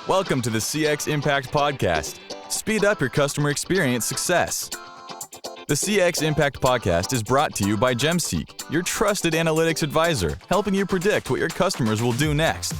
Welcome to the CX Impact Podcast. Speed up your customer experience success. The CX Impact Podcast is brought to you by GemSeek, your trusted analytics advisor, helping you predict what your customers will do next.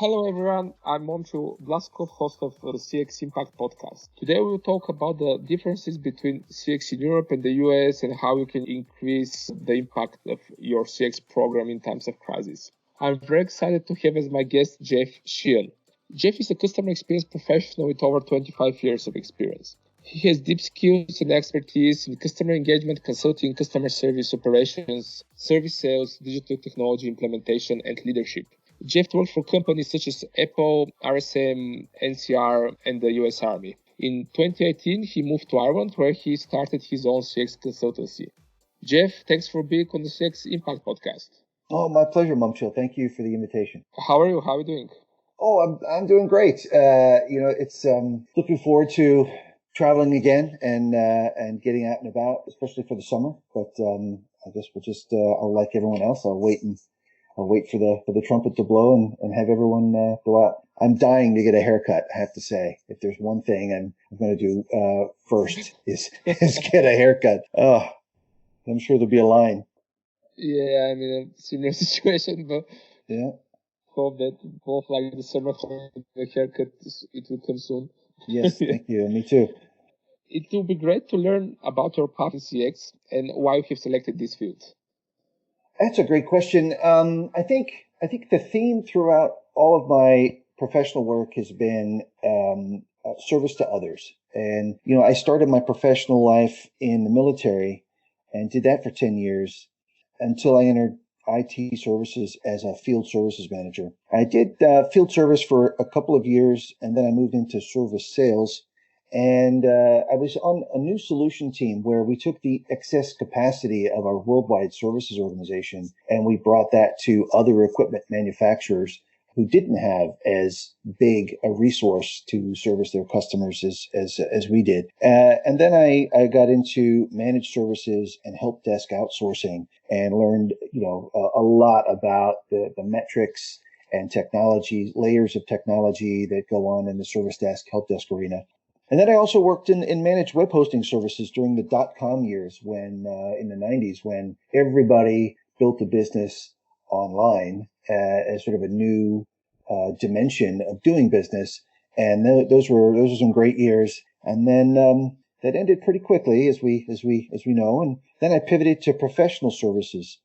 Hello everyone, I'm Momchil, host of the CX Impact Podcast. Today we will talk about the differences between CX in Europe and the US and how you can increase the impact of your CX program in times of crisis. I'm very excited to have as my guest Sheehan. Jeff is a customer experience professional with over 25 years of experience. He has deep skills and expertise in customer engagement, consulting, customer service operations, service sales, digital technology implementation, and leadership. Jeff worked for companies such as Apple, RSM, NCR, and the US Army. In 2018, he moved to Ireland, where he started his own CX consultancy. Jeff, thanks for being on the CX Impact Podcast. Oh, my pleasure, Momchil. Thank you for the invitation. How are you? How are you doing? Oh, I'm doing great. It's looking forward to traveling again and getting out and about, especially for the summer. But I guess we'll just I'll like everyone else. I'll wait for the trumpet to blow and have everyone go out. I'm dying to get a haircut, I have to say. If there's one thing I'm going to do first is get a haircut. Oh, I'm sure there'll be a line. Yeah, I mean, a similar situation, but yeah. Hope that both like the summer and the haircut, it will come soon. Yes, thank you. Me too. It will be great to learn about your path in CX and why you have selected this field. That's a great question. I think the theme throughout all of my professional work has been service to others. And, I started my professional life in the military and did that for 10 years until I entered IT services as a field services manager. I did field service for a couple of years, and then I moved into service sales. And I was on a new solution team where we took the excess capacity of our worldwide services organization and we brought that to other equipment manufacturers who didn't have as big a resource to service their customers as we did. And then I got into managed services and help desk outsourcing and learned, a lot about the metrics and technology, layers of technology that go on in the service desk, help desk arena. And then I also worked in managed web hosting services during the .com years when, in the 90s, when everybody built a business online as sort of a new dimension of doing business. And those were some great years. And then that ended pretty quickly, as we know. And then I pivoted to professional services,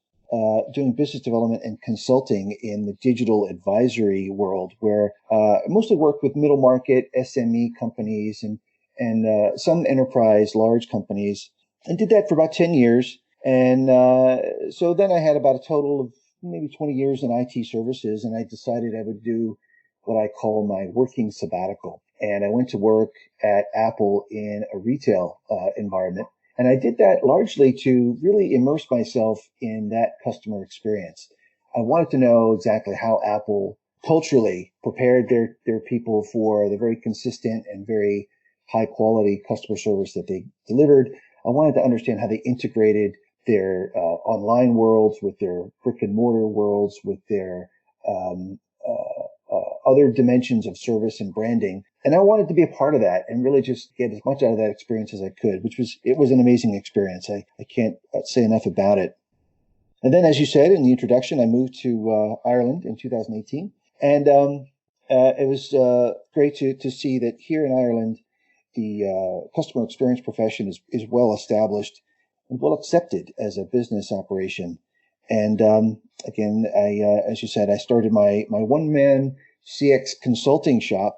doing business development and consulting in the digital advisory world, where I mostly worked with middle market SME companies and some enterprise large companies, and did that for about 10 years. And so then I had about a total of maybe 20 years in IT services, and I decided I would do what I call my working sabbatical. And I went to work at Apple in a retail environment. And I did that largely to really immerse myself in that customer experience. I wanted to know exactly how Apple culturally prepared their people for the very consistent and very high quality customer service that they delivered. I wanted to understand how they integrated their online worlds with their brick and mortar worlds, with their other dimensions of service and branding. And I wanted to be a part of that and really just get as much out of that experience as I could, it was an amazing experience. I can't say enough about it. And then, as you said in the introduction, I moved to Ireland in 2018. And it was great to see that here in Ireland, the customer experience profession is well established and well accepted as a business operation. And again, as you said, I started my one-man CX consulting shop,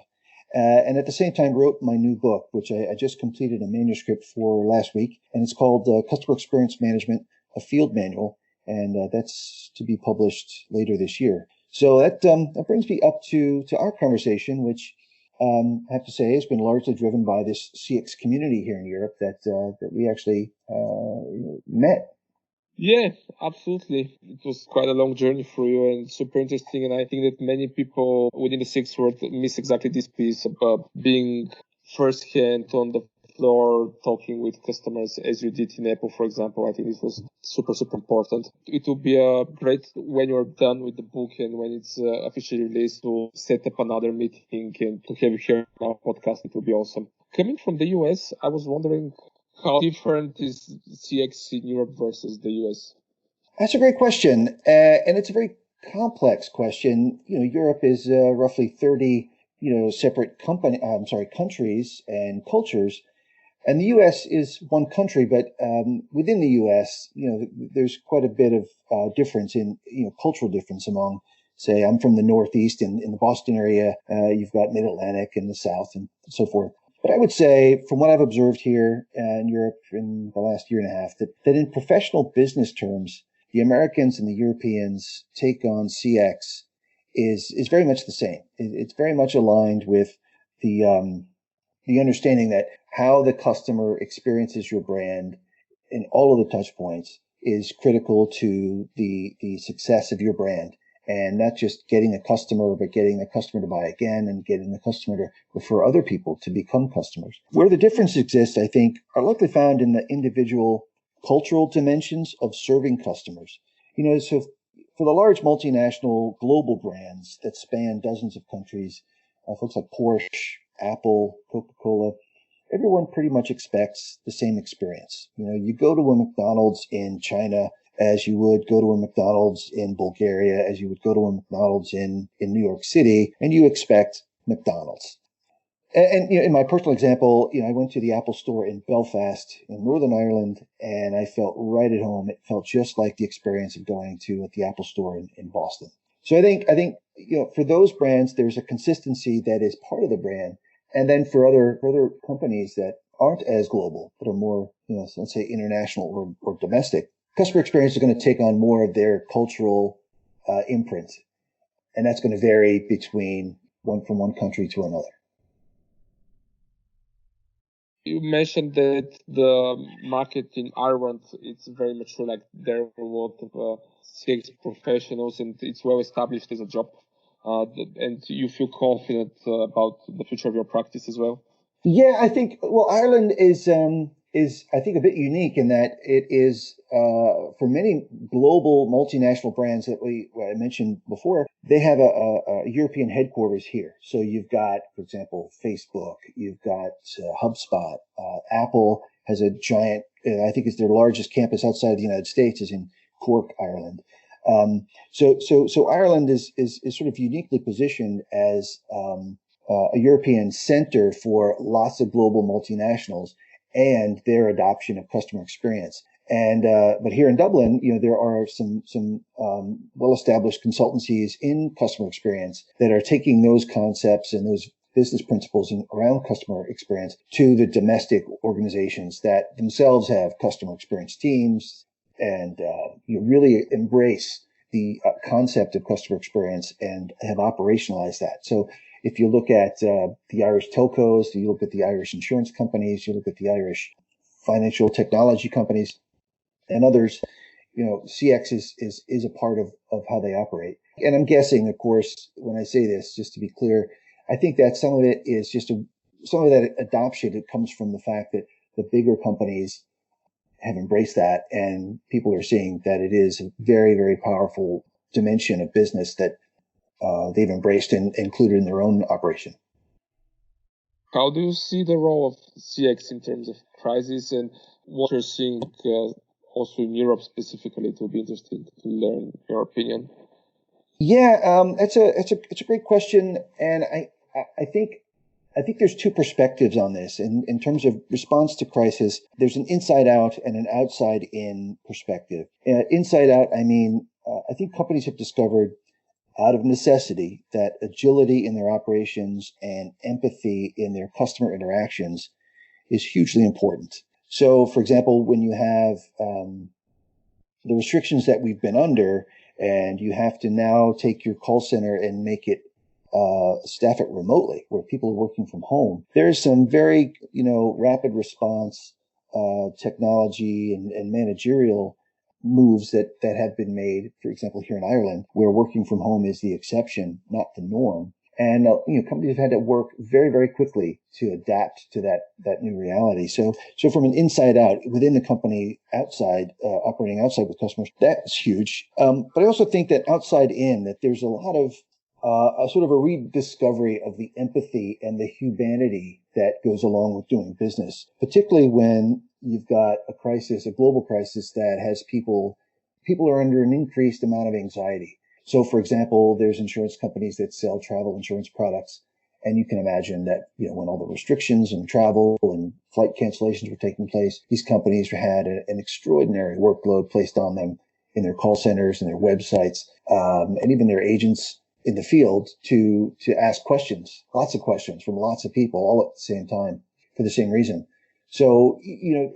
and at the same time wrote my new book, which I just completed a manuscript for last week, and it's called Customer Experience Management, a Field Manual, and that's to be published later this year. So that brings me up to our conversation, which I have to say has been largely driven by this CX community here in Europe that we actually met. Yeah, absolutely. It was quite a long journey for you and super interesting. And I think that many people within the CX world miss exactly this piece about being firsthand on the explore talking with customers as you did in Apple, for example. I think this was super, super important. It would be great when you're done with the book and when it's officially released to set up another meeting and to have you here on our podcast. It would be awesome. Coming from the US, I was wondering how different is CX in Europe versus the US? That's a great question. And it's a very complex question. Europe is roughly 30, separate countries and cultures. And the U.S. is one country, but within the U.S., there's quite a bit of difference in, cultural difference among, say, I'm from the Northeast in the Boston area. You've got Mid-Atlantic and the South and so forth. But I would say, from what I've observed here in Europe in the last year and a half, that in professional business terms, the Americans and the Europeans' take on CX is very much the same. It's very much aligned with the understanding that how the customer experiences your brand in all of the touch points is critical to the success of your brand. And not just getting a customer, but getting the customer to buy again and getting the customer to refer other people to become customers. Where the difference exists, I think, are likely found in the individual cultural dimensions of serving customers. So for the large multinational global brands that span dozens of countries, folks like Porsche, Apple, Coca-Cola, everyone pretty much expects the same experience. You go to a McDonald's in China as you would go to a McDonald's in Bulgaria, as you would go to a McDonald's in New York City, and you expect McDonald's. And in my personal example, I went to the Apple store in Belfast in Northern Ireland, and I felt right at home. It felt just like the experience of going to the Apple store in Boston. So I think for those brands, there's a consistency that is part of the brand. And then for other companies that aren't as global, that are more, let's say international or domestic, customer experience is going to take on more of their cultural imprint. And that's going to vary from one country to another. You mentioned that the market in Ireland, it's very mature, like there are a lot of CX professionals and it's well established as a job. And you feel confident about the future of your practice as well? Yeah, I think, Ireland is I think a bit unique in that it is, for many global multinational brands that I mentioned before, they have a European headquarters here. So you've got, for example, Facebook, you've got HubSpot, Apple has a giant, I think it's their largest campus outside of the United States is in Cork, Ireland. So Ireland is sort of uniquely positioned as a European center for lots of global multinationals and their adoption of customer experience. And but here in Dublin, there are some well-established consultancies in customer experience that are taking those concepts and those business principles around customer experience to the domestic organizations that themselves have customer experience teams and really embrace the concept of customer experience and have operationalized that. So if you look at the Irish telcos, you look at the Irish insurance companies, you look at the Irish financial technology companies and others, CX is a part of how they operate. And I'm guessing, of course, when I say this, just to be clear, I think that some of it is some of that adoption, it comes from the fact that the bigger companies have embraced that and people are seeing that it is a very, very powerful dimension of business that they've embraced and included in their own operation. How do you see the role of CX in terms of crisis and what you're seeing also in Europe specifically? It will be interesting to learn your opinion. Yeah, it's a great question, and I think there's two perspectives on this. In terms of response to crisis, there's an inside out and an outside in perspective. Inside out, I mean, I think companies have discovered out of necessity that agility in their operations and empathy in their customer interactions is hugely important. So, for example, when you have the restrictions that we've been under, and you have to now take your call center and make it staff it remotely, where people are working from home, there's some very rapid response technology and managerial moves that have been made, for example, here in Ireland, where working from home is the exception, not the norm. And companies have had to work very, very quickly to adapt to that new reality. So from an inside out within the company, outside operating outside with customers, that's huge. But I also think that outside in, that there's a lot of a sort of a rediscovery of the empathy and the humanity that goes along with doing business, particularly when you've got a crisis, a global crisis that has people are under an increased amount of anxiety. So, for example, there's insurance companies that sell travel insurance products. And you can imagine that, when all the restrictions and travel and flight cancellations were taking place, these companies had an extraordinary workload placed on them in their call centers and their websites, and even their agents in the field to ask questions, lots of questions from lots of people all at the same time for the same reason. So,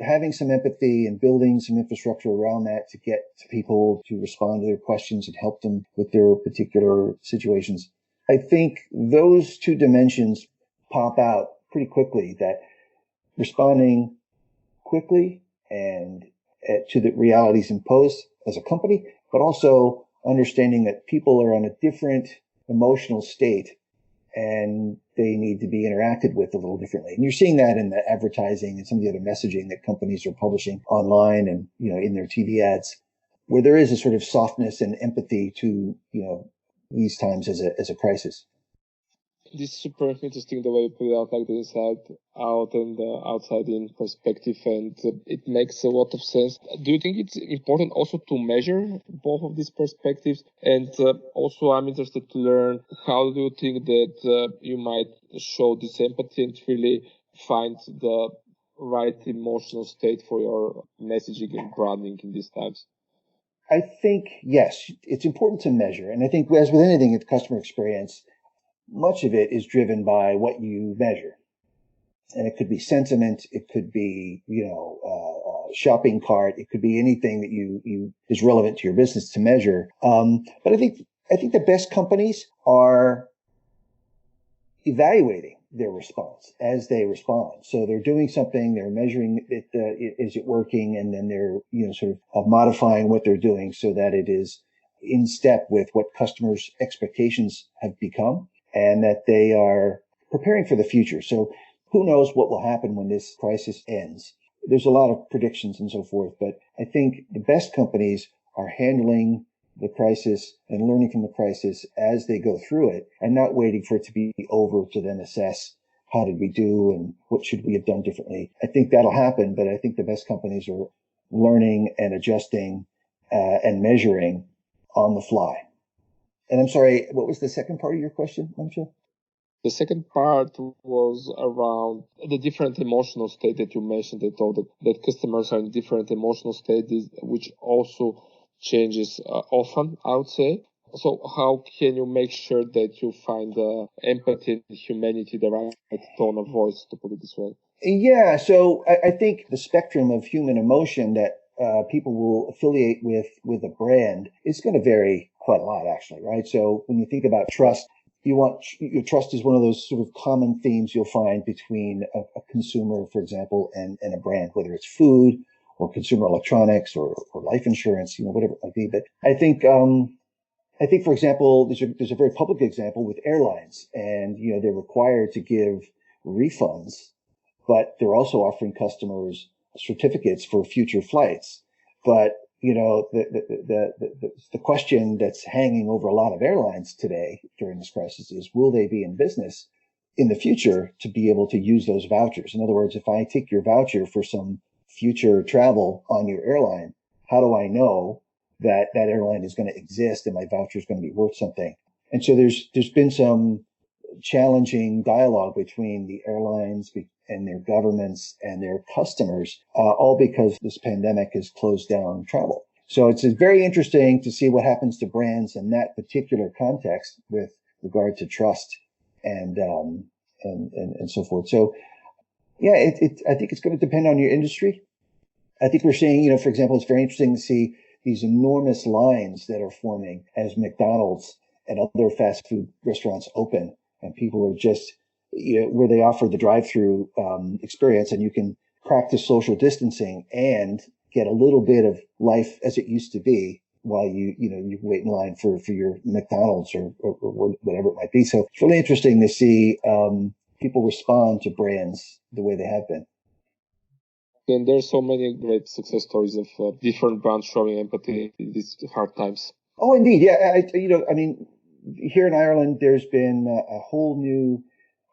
having some empathy and building some infrastructure around that to get to people to respond to their questions and help them with their particular situations. I think those two dimensions pop out pretty quickly, that responding quickly and to the realities imposed as a company, but also understanding that people are on a different emotional state and they need to be interacted with a little differently. And you're seeing that in the advertising and some of the other messaging that companies are publishing online and, in their TV ads, where there is a sort of softness and empathy to, these times as a crisis. This is super interesting the way you put it out, like the inside out and the outside in perspective, and it makes a lot of sense. Do you think it's important also to measure both of these perspectives? And also I'm interested to learn, how do you think that you might show this empathy and really find the right emotional state for your messaging and branding in these times? I think, yes, it's important to measure. And I think, as with anything in customer experience, much of it is driven by what you measure. And it could be sentiment. It could be, shopping cart. It could be anything that you is relevant to your business to measure. But I think the best companies are evaluating their response as they respond. So they're doing something, they're measuring it, is it working? And then they're, sort of modifying what they're doing so that it is in step with what customers' expectations have become, and that they are preparing for the future. So who knows what will happen when this crisis ends? There's a lot of predictions and so forth, but I think the best companies are handling the crisis and learning from the crisis as they go through it, and not waiting for it to be over to then assess how did we do and what should we have done differently. I think that'll happen, but I think the best companies are learning and adjusting and measuring on the fly. And I'm sorry, what was the second part of your question, Momchil? The second part was around the different emotional state that you mentioned. They told that customers are in different emotional states, which also changes often, I would say. So how can you make sure that you find empathy and humanity, the right tone of voice, to put it this way? Yeah, so I think the spectrum of human emotion that people will affiliate with a brand is going to vary quite a lot, actually, right? So when you think about trust, your trust is one of those sort of common themes you'll find between a consumer, for example, and a brand, whether it's food or consumer electronics or life insurance, whatever it might be. But I think, for example, there's a very public example with airlines, and, they're required to give refunds, but they're also offering customers certificates for future flights. But, the question that's hanging over a lot of airlines today during this crisis is, will they be in business in the future to be able to use those vouchers? In other words, if I take your voucher for some future travel on your airline, how do I know that airline is going to exist and my voucher is going to be worth something? And so there's been some challenging dialogue between the airlines and their governments and their customers, all because this pandemic has closed down travel. So it's very interesting to see what happens to brands in that particular context with regard to trust and so forth. So yeah, I think it's going to depend on your industry. I think we're seeing, for example, it's very interesting to see these enormous lines that are forming as McDonald's and other fast food restaurants open, and people are just, where they offer the drive-through experience, and you can practice social distancing and get a little bit of life as it used to be while you wait in line for your McDonald's or whatever it might be. So it's really interesting to see people respond to brands the way they have been. And there's so many great success stories of different brands showing empathy in these hard times. Oh, indeed. Yeah. Here in Ireland, there's been a whole new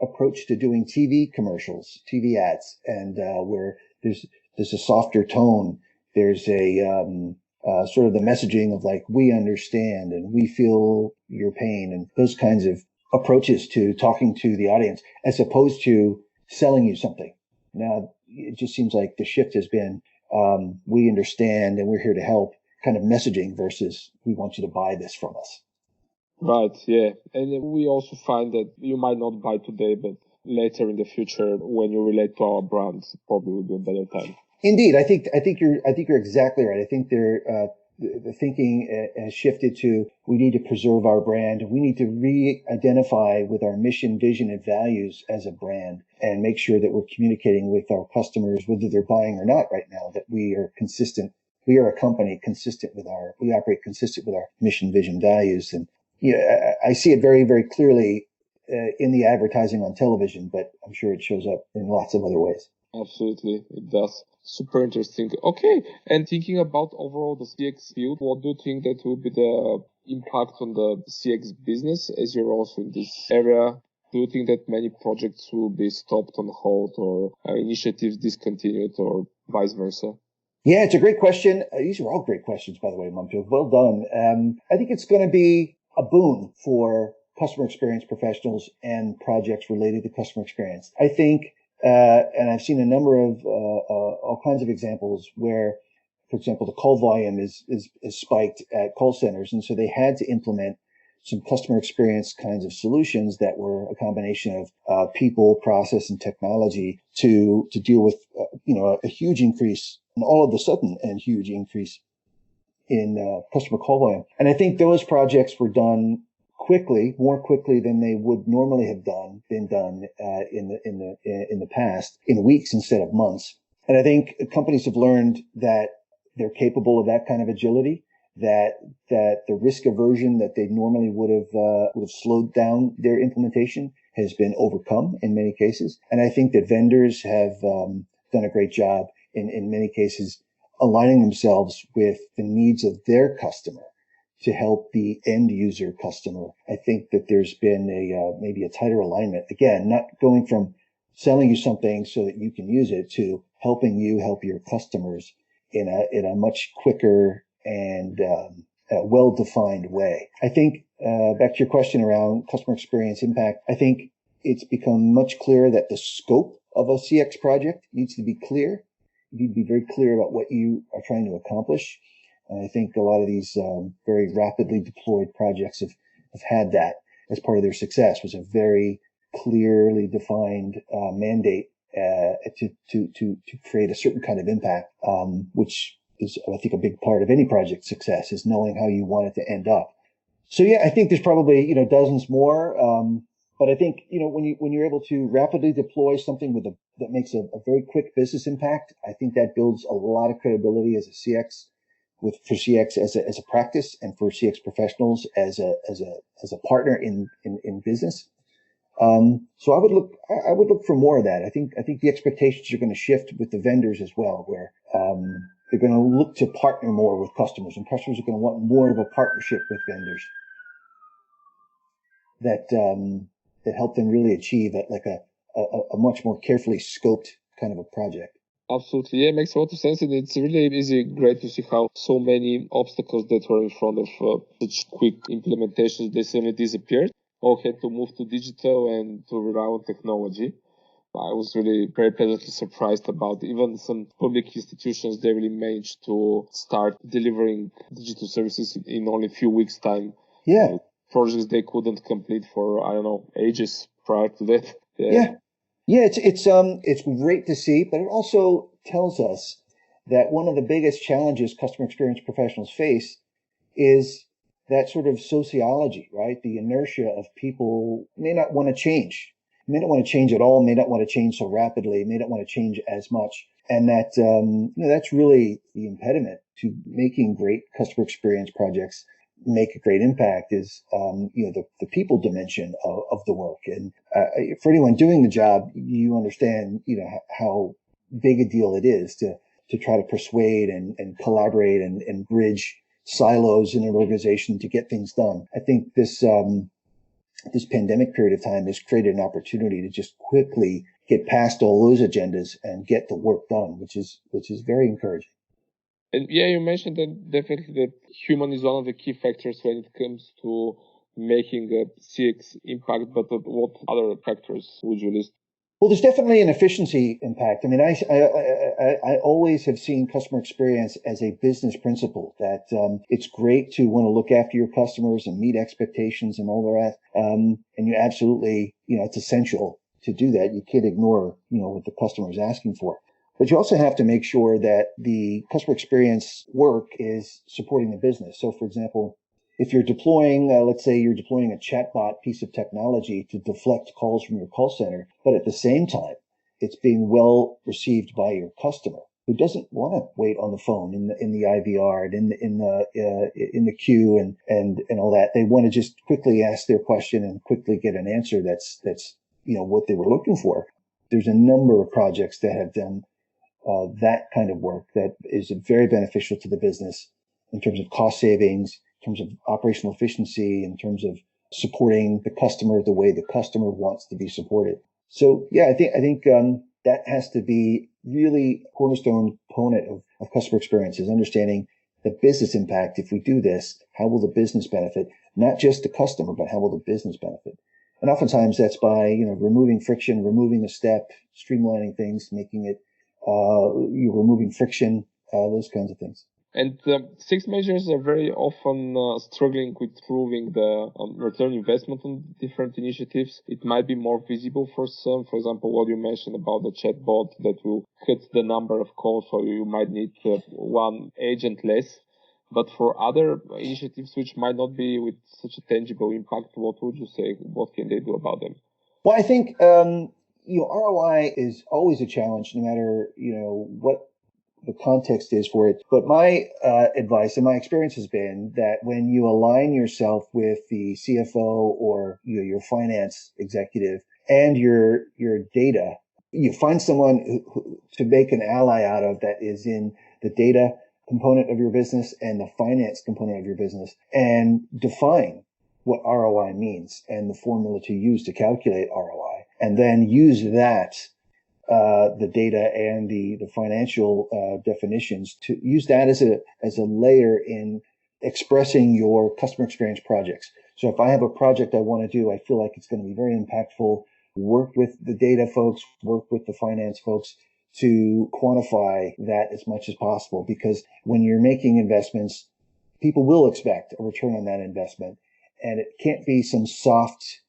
approach to doing TV commercials, TV ads, and where there's a softer tone. There's a sort of the messaging of like, we understand and we feel your pain, and those kinds of approaches to talking to the audience as opposed to selling you something. Now, it just seems like the shift has been, we understand and we're here to help kind of messaging versus we want you to buy this from us. Right, yeah. And we also find that you might not buy today, but later in the future, when you relate to our brands, probably will be a better time. Indeed, I think you're exactly right. I think the thinking has shifted to we need to preserve our brand. We need to re-identify with our mission, vision, and values as a brand, and make sure that we're communicating with our customers, whether they're buying or not right now, that we are consistent. We are a company we operate consistent with our mission, vision, values. And I see it very, very clearly in the advertising on television, but I'm sure it shows up in lots of other ways. Absolutely, it does. Super interesting. Okay, and thinking about overall the CX field, what do you think that will be the impact on the CX business as you're also in this area? Do you think that many projects will be stopped on hold or initiatives discontinued or vice versa? Yeah, it's a great question. These are all great questions, by the way, Momchil. Well done. I think it's going to be a boon for customer experience professionals and projects related to customer experience. I think, and I've seen a number of all kinds of examples where, for example, the call volume is spiked at call centers, and so they had to implement some customer experience kinds of solutions that were a combination of people, process, and technology to deal with a huge increase, and all of a sudden, a huge increase in customer call volume. And I think those projects were done more quickly than they would normally have been done in the past, in weeks instead of months. And I think companies have learned that they're capable of that kind of agility, that the risk aversion that they normally would have slowed down their implementation has been overcome in many cases. And I think that vendors have done a great job in many cases aligning themselves with the needs of their customer to help the end user customer. I think that there's been maybe a tighter alignment. Again, not going from selling you something so that you can use it to helping you help your customers in a much quicker and well-defined way. I think back to your question around customer experience impact, I think it's become much clearer that the scope of a CX project needs to be clear. You need to be very clear about what you are trying to accomplish. And I think a lot of these very rapidly deployed projects have had that as part of their success, was a very clearly defined mandate to create a certain kind of impact, which is, I think, a big part of any project success, is knowing how you want it to end up. So yeah, I think there's probably dozens more. But I think when you're able to rapidly deploy something that makes a very quick business impact, I think that builds a lot of credibility as a CX for CX as a practice, and for CX professionals as a partner in business. So I would look for more of that. I think the expectations are going to shift with the vendors as well, where they're going to look to partner more with customers, and customers are going to want more of a partnership with vendors that help them really achieve a much more carefully scoped kind of a project. Absolutely, yeah, it makes a lot of sense, and it's really great to see how so many obstacles that were in front of such quick implementations, they suddenly disappeared. All had to move to digital and to rely on technology. I was really very pleasantly surprised about even some public institutions. They really managed to start delivering digital services in only a few weeks' time. Yeah. Projects they couldn't complete for, ages prior to that. Yeah. Yeah, it's great to see, but it also tells us that one of the biggest challenges customer experience professionals face is that sort of sociology, right? The inertia of people may not want to change at all, may not want to change so rapidly, may not want to change as much. And that, that's really the impediment to making great customer experience projects make a great impact is, the people dimension of the work. And for anyone doing the job, you understand, how big a deal it is to try to persuade and collaborate and bridge silos in an organization to get things done. I think this pandemic period of time has created an opportunity to just quickly get past all those agendas and get the work done, which is very encouraging. And yeah, you mentioned that definitely that human is one of the key factors when it comes to making a CX impact, but what other factors would you list? Well, there's definitely an efficiency impact. I mean, I always have seen customer experience as a business principle that it's great to want to look after your customers and meet expectations and all that. And you absolutely, it's essential to do that. You can't ignore, what the customer is asking for. But you also have to make sure that the customer experience work is supporting the business. So, for example, if you're deploying, let's say you're deploying a chatbot piece of technology to deflect calls from your call center, but at the same time, it's being well received by your customer who doesn't want to wait on the phone in the IVR and in the queue and all that. They want to just quickly ask their question and quickly get an answer that's what they were looking for. There's a number of projects that have done that kind of work that is very beneficial to the business in terms of cost savings, in terms of operational efficiency, in terms of supporting the customer the way the customer wants to be supported. So yeah, I think that has to be really a cornerstone component of customer experience is understanding the business impact. If we do this, how will the business benefit? Not just the customer, but how will the business benefit? And oftentimes that's by, removing friction, removing a step, streamlining things, making it, removing friction, those kinds of things. And six measures are very often struggling with proving the return investment on different initiatives. It might be more visible for some. For example, what you mentioned about the chatbot that will cut the number of calls, so you might need one agent less. But for other initiatives which might not be with such a tangible impact, what would you say? What can they do about them? Well, I think ROI is always a challenge, no matter what the context is for it. But my advice and my experience has been that when you align yourself with the CFO or your finance executive and your data, you find someone to make an ally out of that is in the data component of your business and the finance component of your business, and define what ROI means and the formula to use to calculate ROI, and then use that the data and the financial definitions to use that as a layer in expressing your customer experience projects. So if I have a project I want to do, I feel like it's going to be very impactful. Work with the data folks, work with the finance folks to quantify that as much as possible. Because when you're making investments, people will expect a return on that investment, and it can't be some soft,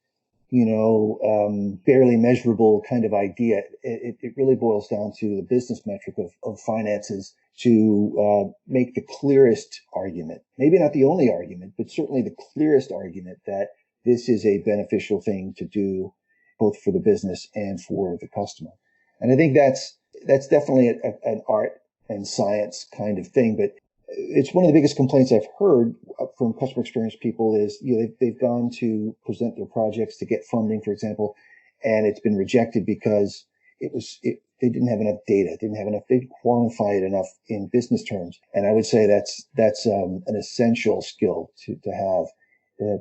barely measurable kind of idea. It really boils down to the business metric of finances to make the clearest argument, maybe not the only argument, but certainly the clearest argument that this is a beneficial thing to do both for the business and for the customer. And I think that's definitely an art and science kind of thing, but it's one of the biggest complaints I've heard from customer experience people is, they've gone to present their projects to get funding, for example, and it's been rejected because they didn't have enough data, they didn't quantify it enough in business terms. And I would say that's an essential skill to have,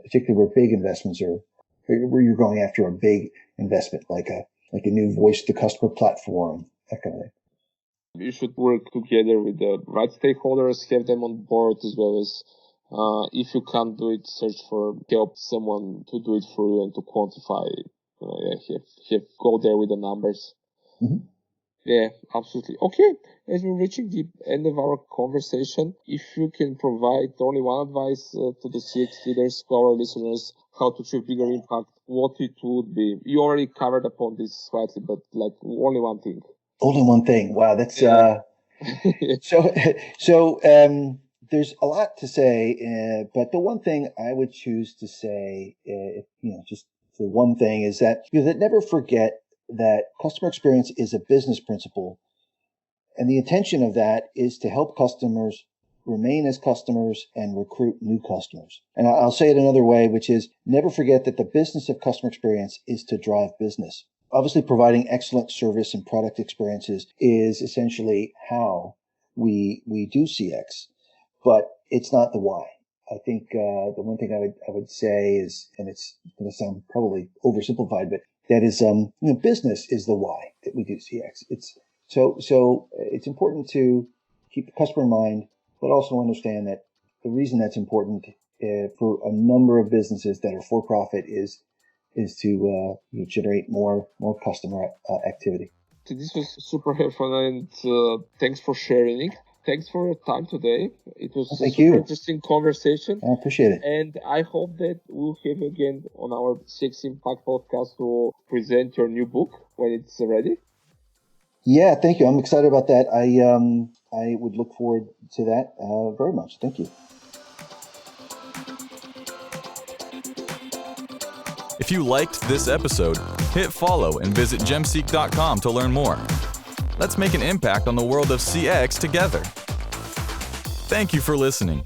particularly where big investments are, where you're going after a big investment, like a new voice to customer platform, that kind of thing. You should work together with the right stakeholders, have them on board, as well as if you can't do it, search for help someone to do it for you and to quantify. Go there with the numbers. Mm-hmm. Yeah, absolutely. Okay, as we're reaching the end of our conversation, if you can provide only one advice to the CX leaders, to our listeners, how to achieve bigger impact, what it would be. You already covered upon this slightly, but only one thing. Only one thing. Wow, that's yeah. So there's a lot to say, but the one thing I would choose to say, just the one thing is that that never forget that customer experience is a business principle, And the intention of that is to help customers remain as customers and recruit new customers. And I'll say it another way, which is never forget that the business of customer experience is to drive business. Obviously, providing excellent service and product experiences is essentially how we do CX, but it's not the why. I think the one thing I would say is, and it's going to sound probably oversimplified, but that is, business is the why that we do CX. It's it's important to keep the customer in mind, but also understand that the reason that's important for a number of businesses that are for profit is to generate more customer activity. This was super helpful, and thanks for sharing. Thanks for your time today. It was a super interesting conversation. I appreciate it. And I hope that we'll have you again on our CX Impact podcast to present your new book when it's ready. Yeah, thank you. I'm excited about that. I would look forward to that very much. Thank you. If you liked this episode, hit follow and visit GemSeek.com to learn more. Let's make an impact on the world of CX together. Thank you for listening.